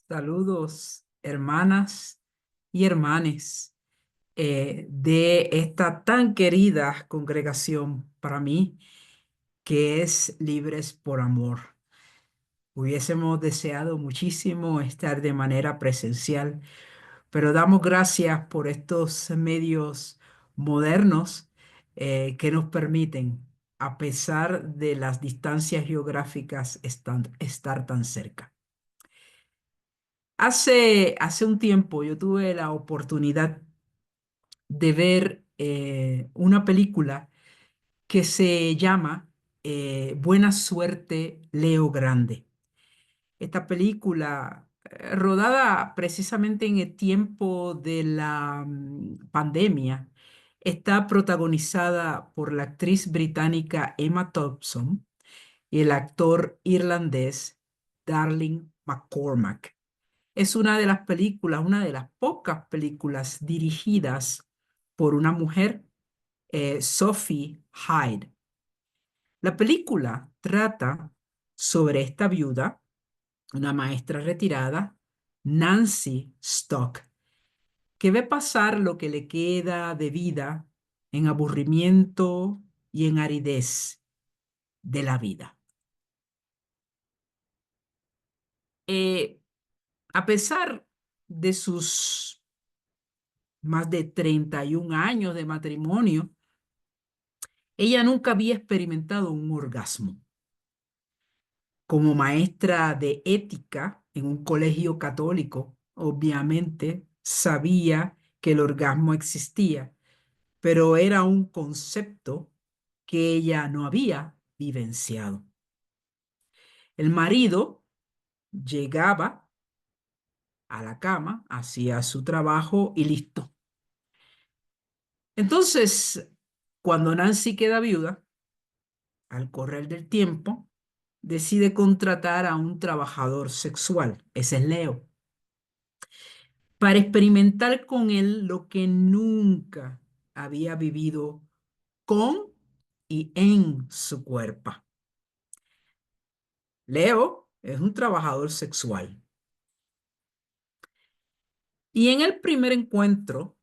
Saludos, hermanas y hermanes de esta tan querida congregación para mí, que es Libres por Amor. Hubiésemos deseado muchísimo estar de manera presencial, pero damos gracias por estos medios modernos que nos permiten, a pesar de las distancias geográficas, estar tan cerca. Hace un tiempo yo tuve la oportunidad de ver una película que se llama Buena Suerte, Leo Grande. Esta película, rodada precisamente en el tiempo de la pandemia, está protagonizada por la actriz británica Emma Thompson y el actor irlandés Darling McCormack. Es una de las películas, una de las pocas películas dirigidas por una mujer, Sophie Hyde. La película trata sobre esta viuda, una maestra retirada, Nancy Stock, que ve pasar lo que le queda de vida en aburrimiento y en aridez de la vida. Eh, a pesar de sus más de 31 años de matrimonio, ella nunca había experimentado un orgasmo. Como maestra de ética en un colegio católico, obviamente sabía que el orgasmo existía, pero era un concepto que ella no había vivenciado. El marido llegaba a la cama, hacía su trabajo y listo. Entonces, cuando Nancy queda viuda, al correr del tiempo, decide contratar a un trabajador sexual, ese es Leo, para experimentar con él lo que nunca había vivido con y en su cuerpo. Leo es un trabajador sexual. Y en el primer encuentro,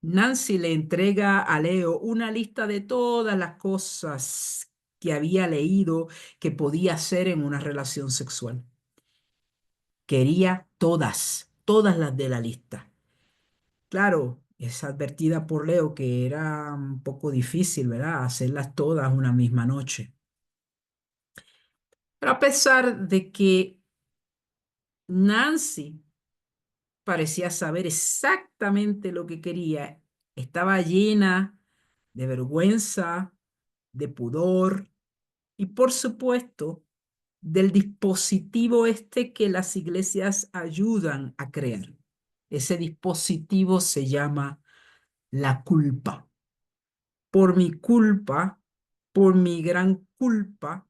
Nancy le entrega a Leo una lista de todas las cosas que había leído que podía hacer en una relación sexual. Quería todas, todas las de la lista. Claro, es advertida por Leo que era un poco difícil, ¿verdad? Hacerlas todas una misma noche. Pero a pesar de que Nancy parecía saber exactamente lo que quería, estaba llena de vergüenza, de pudor y, por supuesto, del dispositivo este que las iglesias ayudan a crear. Ese dispositivo se llama la culpa. Por mi culpa, por mi gran culpa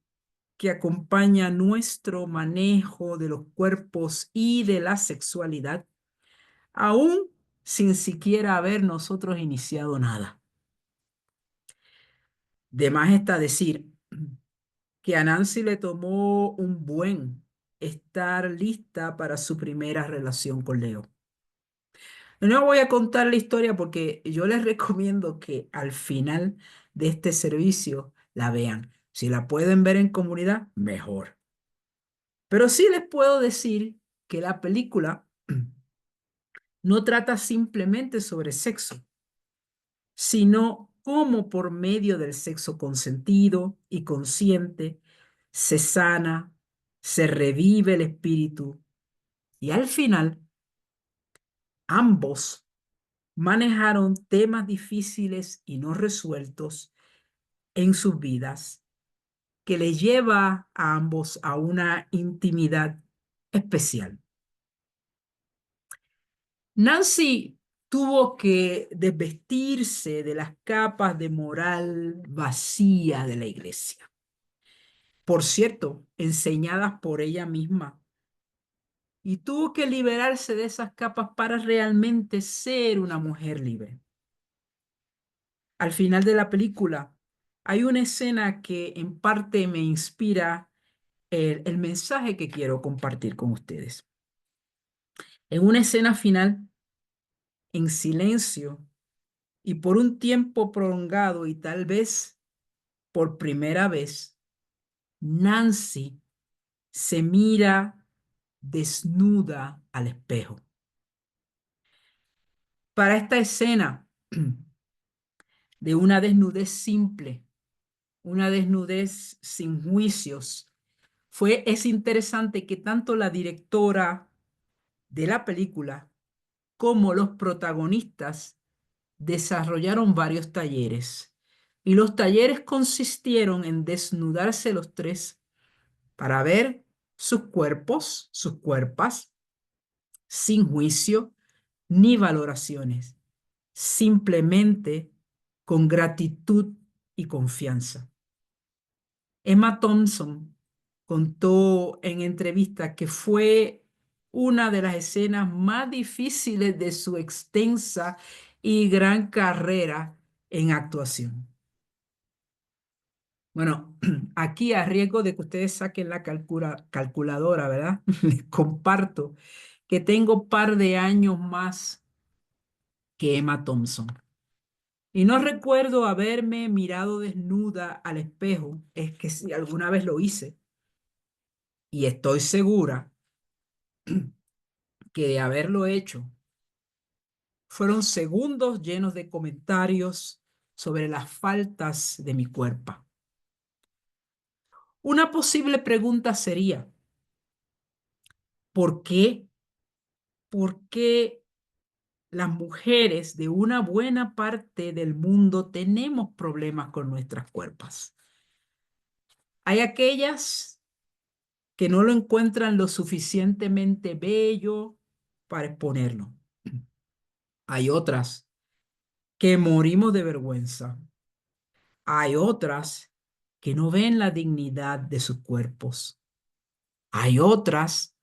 que acompaña nuestro manejo de los cuerpos y de la sexualidad, aún sin siquiera haber nosotros iniciado nada. De más está decir que a Nancy le tomó un buen estar lista para su primera relación con Leo. No voy a contar la historia porque yo les recomiendo que al final de este servicio la vean. Si la pueden ver en comunidad, mejor. Pero sí les puedo decir que la película no trata simplemente sobre sexo, sino cómo por medio del sexo consentido y consciente se sana, se revive el espíritu y al final ambos manejaron temas difíciles y no resueltos en sus vidas que les lleva a ambos a una intimidad especial. Nancy tuvo que desvestirse de las capas de moral vacía de la iglesia. Por cierto, enseñadas por ella misma. Y tuvo que liberarse de esas capas para realmente ser una mujer libre. Al final de la película, hay una escena que en parte me inspira el mensaje que quiero compartir con ustedes. En una escena final, en silencio y por un tiempo prolongado y tal vez por primera vez, Nancy se mira desnuda al espejo. Para esta escena de una desnudez simple, una desnudez sin juicios, es interesante que tanto la directora de la película como los protagonistas desarrollaron varios talleres. Y los talleres consistieron en desnudarse los tres para ver sus cuerpos, sus cuerpas, sin juicio ni valoraciones, simplemente con gratitud y confianza. Emma Thompson contó en entrevista que fue una de las escenas más difíciles de su extensa y gran carrera en actuación. Bueno, aquí a riesgo de que ustedes saquen la calculadora, ¿verdad? Les comparto que tengo par de años más que Emma Thompson. Y no recuerdo haberme mirado desnuda al espejo, es que si alguna vez lo hice, y estoy segura que de haberlo hecho, fueron segundos llenos de comentarios sobre las faltas de mi cuerpo. Una posible pregunta sería, ¿por qué? ¿Por qué las mujeres de una buena parte del mundo tenemos problemas con nuestras cuerpos? Hay aquellas que no lo encuentran lo suficientemente bello para exponerlo. Hay otras que morimos de vergüenza. Hay otras que no ven la dignidad de sus cuerpos. Hay otras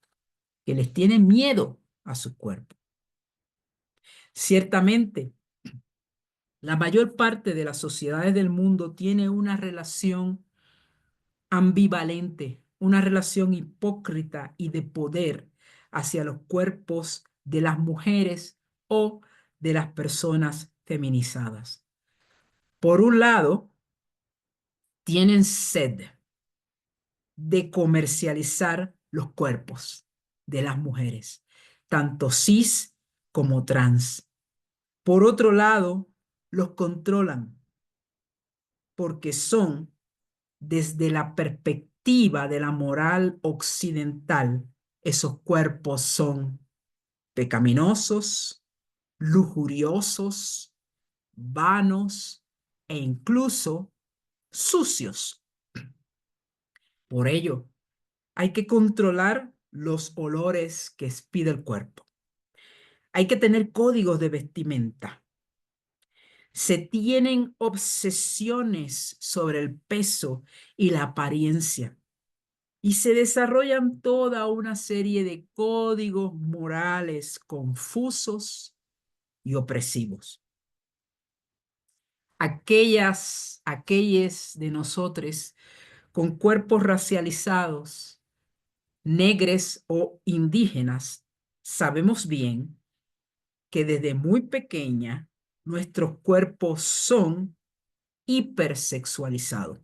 que les tienen miedo a su cuerpo. Ciertamente, la mayor parte de las sociedades del mundo tiene una relación ambivalente, una relación hipócrita y de poder hacia los cuerpos de las mujeres o de las personas feminizadas. Por un lado, tienen sed de comercializar los cuerpos de las mujeres, tanto cis como trans. Por otro lado, los controlan porque son, desde la perspectiva de la moral occidental, esos cuerpos son pecaminosos, lujuriosos, vanos e incluso sucios. Por ello, hay que controlar los olores que expide el cuerpo. Hay que tener códigos de vestimenta. Se tienen obsesiones sobre el peso y la apariencia. Y se desarrollan toda una serie de códigos morales confusos y opresivos. Aquellas de nosotros con cuerpos racializados, negres o indígenas, sabemos bien que desde muy pequeña nuestros cuerpos son hipersexualizados.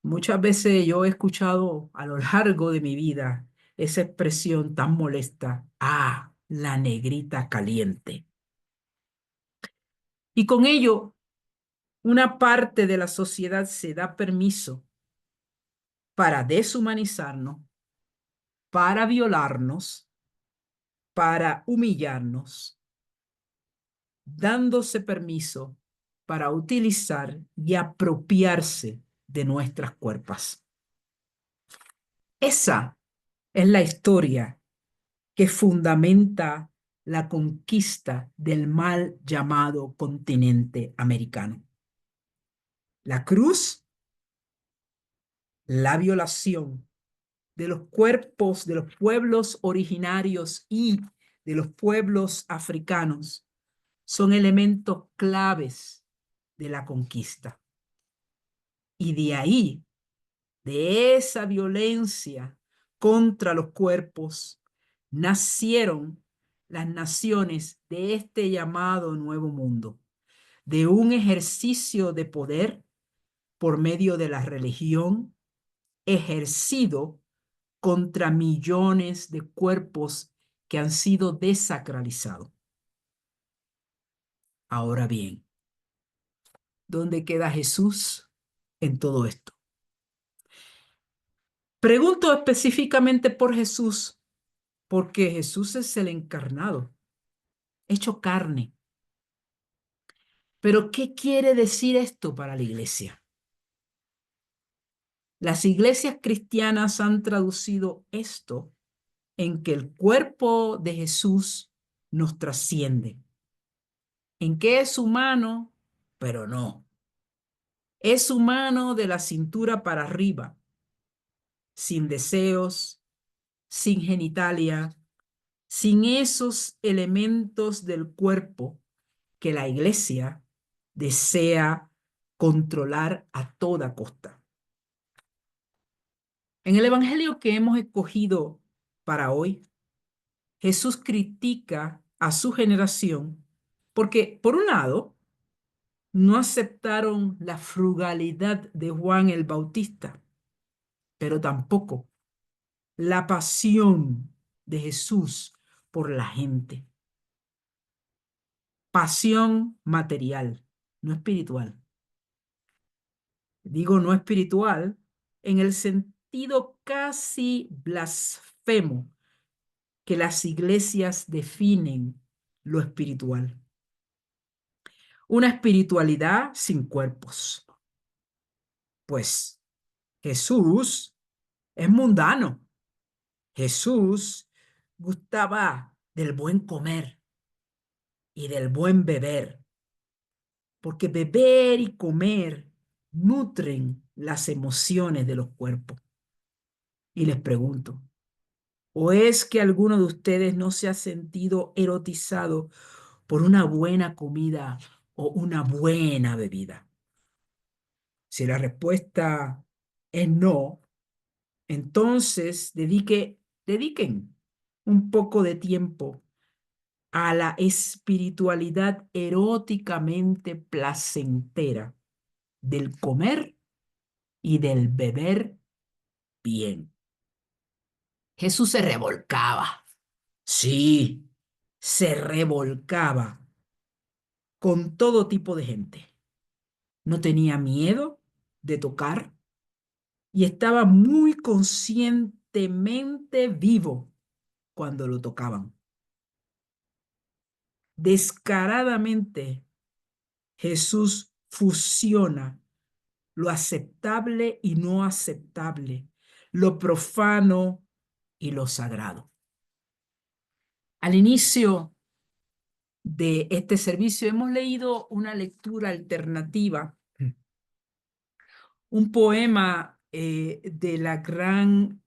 Muchas veces yo he escuchado a lo largo de mi vida esa expresión tan molesta, la negrita caliente. Y con ello, una parte de la sociedad se da permiso para deshumanizarnos, para violarnos, para humillarnos, dándose permiso para utilizar y apropiarse de nuestras cuerpos. Esa es la historia que fundamenta la conquista del mal llamado continente americano. La cruz, la violación de los cuerpos de los pueblos originarios y de los pueblos africanos son elementos claves de la conquista. Y de ahí, de esa violencia contra los cuerpos, nacieron las naciones de este llamado nuevo mundo, de un ejercicio de poder por medio de la religión ejercido contra millones de cuerpos que han sido desacralizados. Ahora bien, ¿dónde queda Jesús en todo esto? Pregunto específicamente por Jesús, porque Jesús es el encarnado, hecho carne. Pero, ¿qué quiere decir esto para la iglesia? Las iglesias cristianas han traducido esto en que el cuerpo de Jesús nos trasciende, en que es humano, pero no. Es humano de la cintura para arriba, sin deseos, sin genitalia, sin esos elementos del cuerpo que la iglesia desea controlar a toda costa. En el evangelio que hemos escogido para hoy, Jesús critica a su generación porque, por un lado, no aceptaron la frugalidad de Juan el Bautista, pero tampoco la pasión de Jesús por la gente. Pasión material, no espiritual. Digo no espiritual en el sentido casi blasfemo que las iglesias definen lo espiritual. Una espiritualidad sin cuerpos. Pues Jesús es mundano. Jesús gustaba del buen comer y del buen beber, porque beber y comer nutren las emociones de los cuerpos. Y les pregunto, ¿o es que alguno de ustedes no se ha sentido erotizado por una buena comida o una buena bebida? Si la respuesta es no, entonces dediquen un poco de tiempo a la espiritualidad eróticamente placentera del comer y del beber bien. Jesús se revolcaba. Sí, se revolcaba con todo tipo de gente. No tenía miedo de tocar y estaba muy conscientemente vivo cuando lo tocaban. Descaradamente, Jesús fusiona lo aceptable y no aceptable, lo profano y lo sagrado. Al inicio de este servicio hemos leído una lectura alternativa, un poema de la gran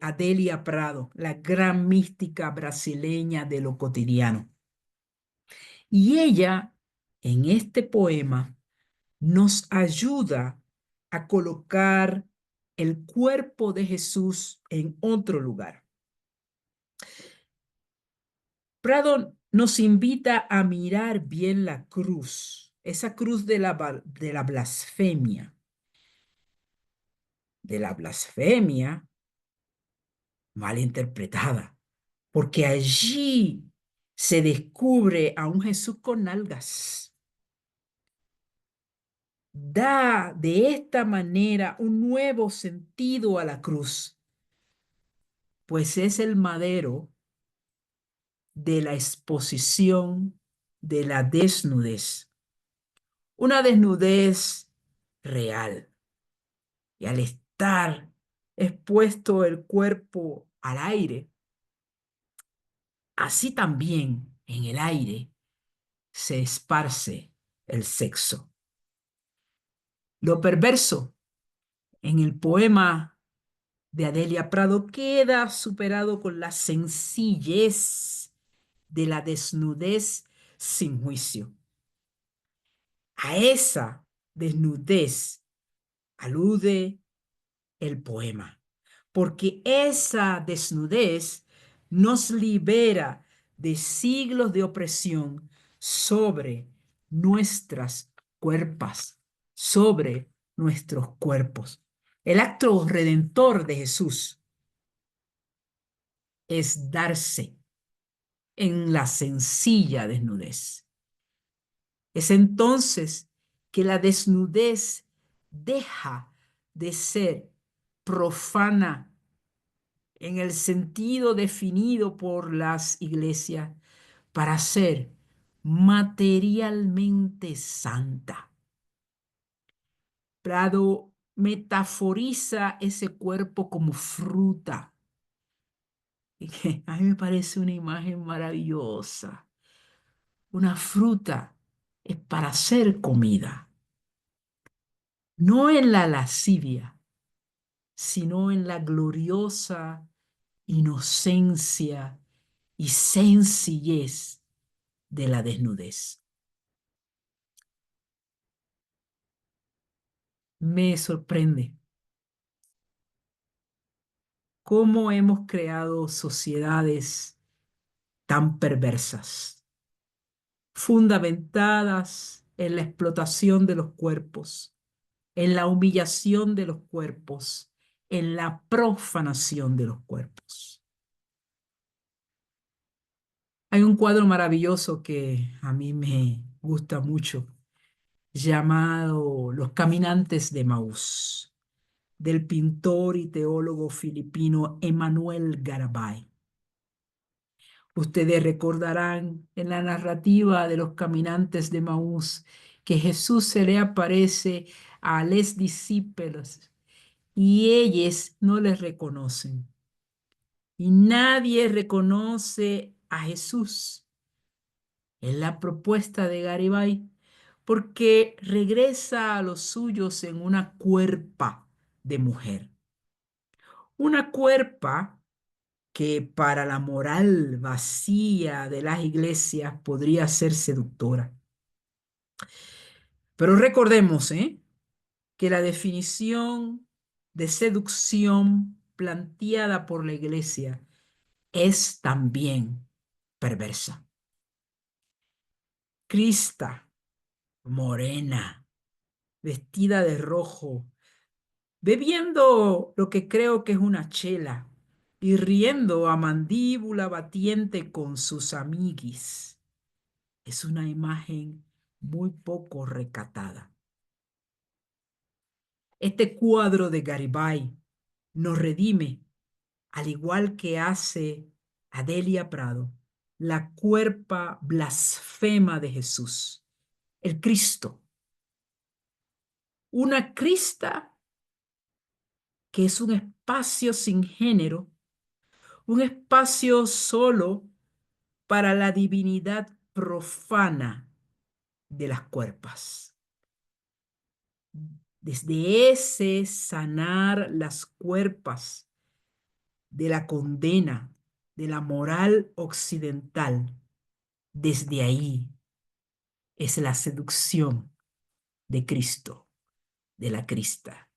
Adélia Prado, la gran mística brasileña de lo cotidiano. Y ella, en este poema, nos ayuda a colocar el cuerpo de Jesús en otro lugar. Prado nos invita a mirar bien la cruz, esa cruz de la blasfemia mal interpretada, porque allí se descubre a un Jesús con algas. Da de esta manera un nuevo sentido a la cruz, pues es el madero de la exposición de la desnudez, una desnudez real. Y al estar expuesto el cuerpo al aire, así también en el aire se esparce el sexo. Lo perverso en el poema de Adélia Prado queda superado con la sencillez de la desnudez sin juicio. A esa desnudez alude el poema, porque esa desnudez nos libera de siglos de opresión sobre nuestras cuerpos, sobre nuestros cuerpos. El acto redentor de Jesús es darse en la sencilla desnudez. Es entonces que la desnudez deja de ser profana en el sentido definido por las iglesias para ser materialmente santa. Prado metaforiza ese cuerpo como fruta. Y que a mí me parece una imagen maravillosa. Una fruta es para ser comida, no en la lascivia, sino en la gloriosa inocencia y sencillez de la desnudez. Me sorprende cómo hemos creado sociedades tan perversas, fundamentadas en la explotación de los cuerpos, en la humillación de los cuerpos, en la profanación de los cuerpos. Hay un cuadro maravilloso que a mí me gusta mucho, llamado Los Caminantes de Maús, del pintor y teólogo filipino Emmanuel Garabay. Ustedes recordarán en la narrativa de los caminantes de Maús que Jesús se le aparece a los discípulos y ellos no les reconocen. Y nadie reconoce a Jesús en la propuesta de Garibay porque regresa a los suyos en una cuerpa de mujer. Una cuerpa que para la moral vacía de las iglesias podría ser seductora. Pero recordemos, que la definición de seducción planteada por la iglesia es también perversa. Crista, morena, vestida de rojo, bebiendo lo que creo que es una chela y riendo a mandíbula batiente con sus amiguis. Es una imagen muy poco recatada. Este cuadro de Garibay nos redime, al igual que hace Adelia Prado, la cuerpa blasfema de Jesús, el Cristo. Una crista que es un espacio sin género, un espacio solo para la divinidad profana de las cuerpas. Desde ese sanar las cuerpas de la condena, de la moral occidental, desde ahí es la seducción de Cristo, de la Crista.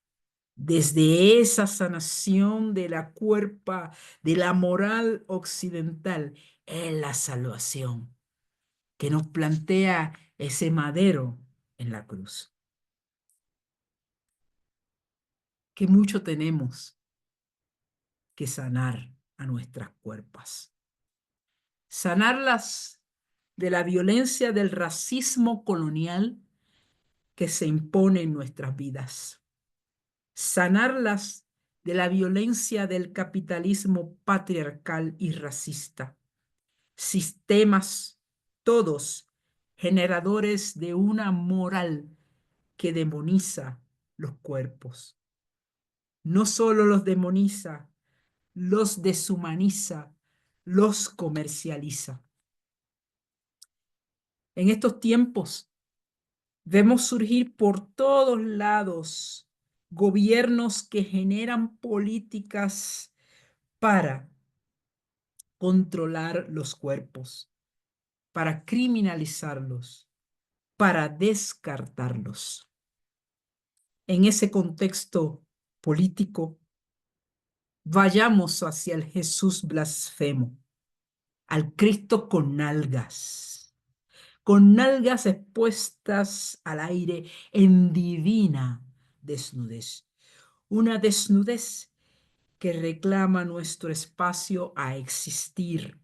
Desde esa sanación de la cuerpa, de la moral occidental, es la salvación que nos plantea ese madero en la cruz. Que mucho tenemos que sanar a nuestras cuerpas. Sanarlas de la violencia del racismo colonial que se impone en nuestras vidas. Sanarlas de la violencia del capitalismo patriarcal y racista. Sistemas, todos generadores de una moral que demoniza los cuerpos. No solo los demoniza, los deshumaniza, los comercializa. En estos tiempos vemos surgir por todos lados gobiernos que generan políticas para controlar los cuerpos, para criminalizarlos, para descartarlos. En ese contexto político, vayamos hacia el Jesús blasfemo, al Cristo con nalgas expuestas al aire en divina desnudez. Una desnudez que reclama nuestro espacio a existir,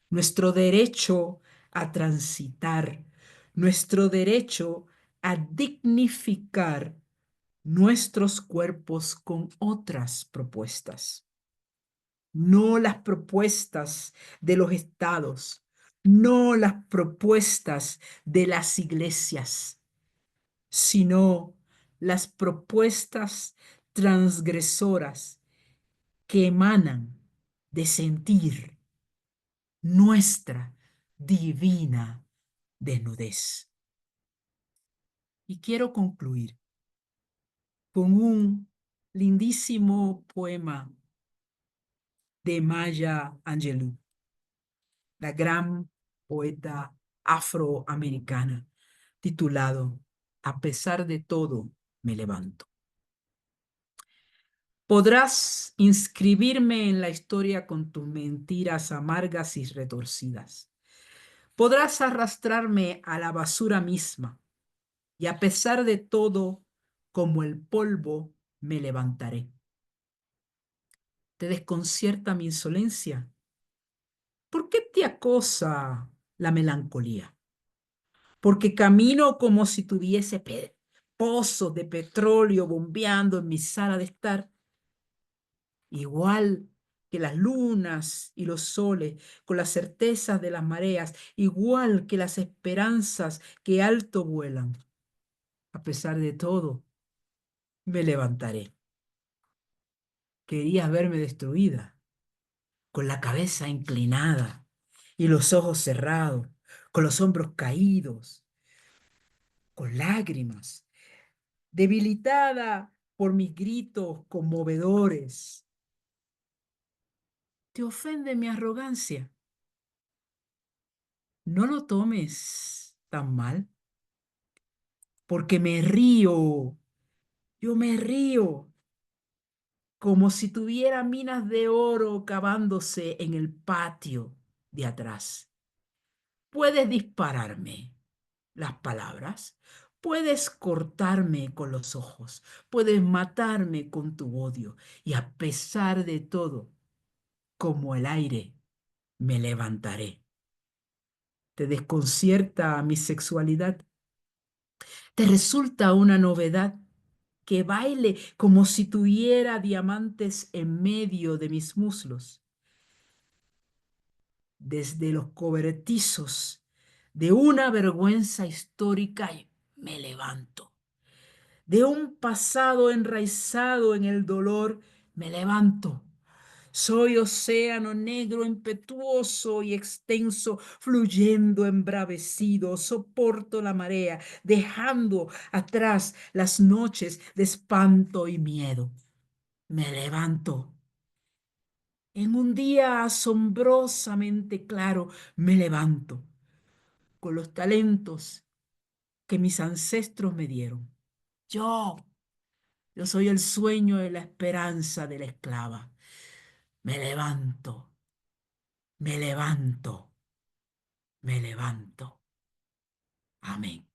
nuestro derecho a transitar, nuestro derecho a dignificar nuestros cuerpos con otras propuestas, no las propuestas de los estados, no las propuestas de las iglesias, sino las propuestas transgresoras que emanan de sentir nuestra divina desnudez. Y quiero concluir con un lindísimo poema de Maya Angelou, la gran poeta afroamericana, titulado A pesar de todo, me levanto. Podrás inscribirme en la historia con tus mentiras amargas y retorcidas. Podrás arrastrarme a la basura misma, y a pesar de todo, como el polvo, me levantaré. ¿Te desconcierta mi insolencia? ¿Por qué te acosa la melancolía? Porque camino como si tuviese pozos de petróleo bombeando en mi sala de estar, igual que las lunas y los soles, con las certezas de las mareas, igual que las esperanzas que alto vuelan. A pesar de todo, me levantaré. Querías verme destruida, con la cabeza inclinada y los ojos cerrados, con los hombros caídos, con lágrimas, debilitada por mis gritos conmovedores. ¿Te ofende mi arrogancia? No lo tomes tan mal, porque me río, yo me río, como si tuviera minas de oro cavándose en el patio de atrás. Puedes dispararme las palabras, puedes cortarme con los ojos, puedes matarme con tu odio, y a pesar de todo, como el aire, me levantaré. ¿Te desconcierta mi sexualidad? ¿Te resulta una novedad que baile como si tuviera diamantes en medio de mis muslos? Desde los cobertizos de una vergüenza histórica me levanto. De un pasado enraizado en el dolor me levanto. Soy océano negro, impetuoso y extenso, fluyendo embravecido, soporto la marea, dejando atrás las noches de espanto y miedo. Me levanto. En un día asombrosamente claro, me levanto con los talentos que mis ancestros me dieron. Yo, yo soy el sueño y la esperanza de la esclava. Me levanto, me levanto, me levanto. Amén.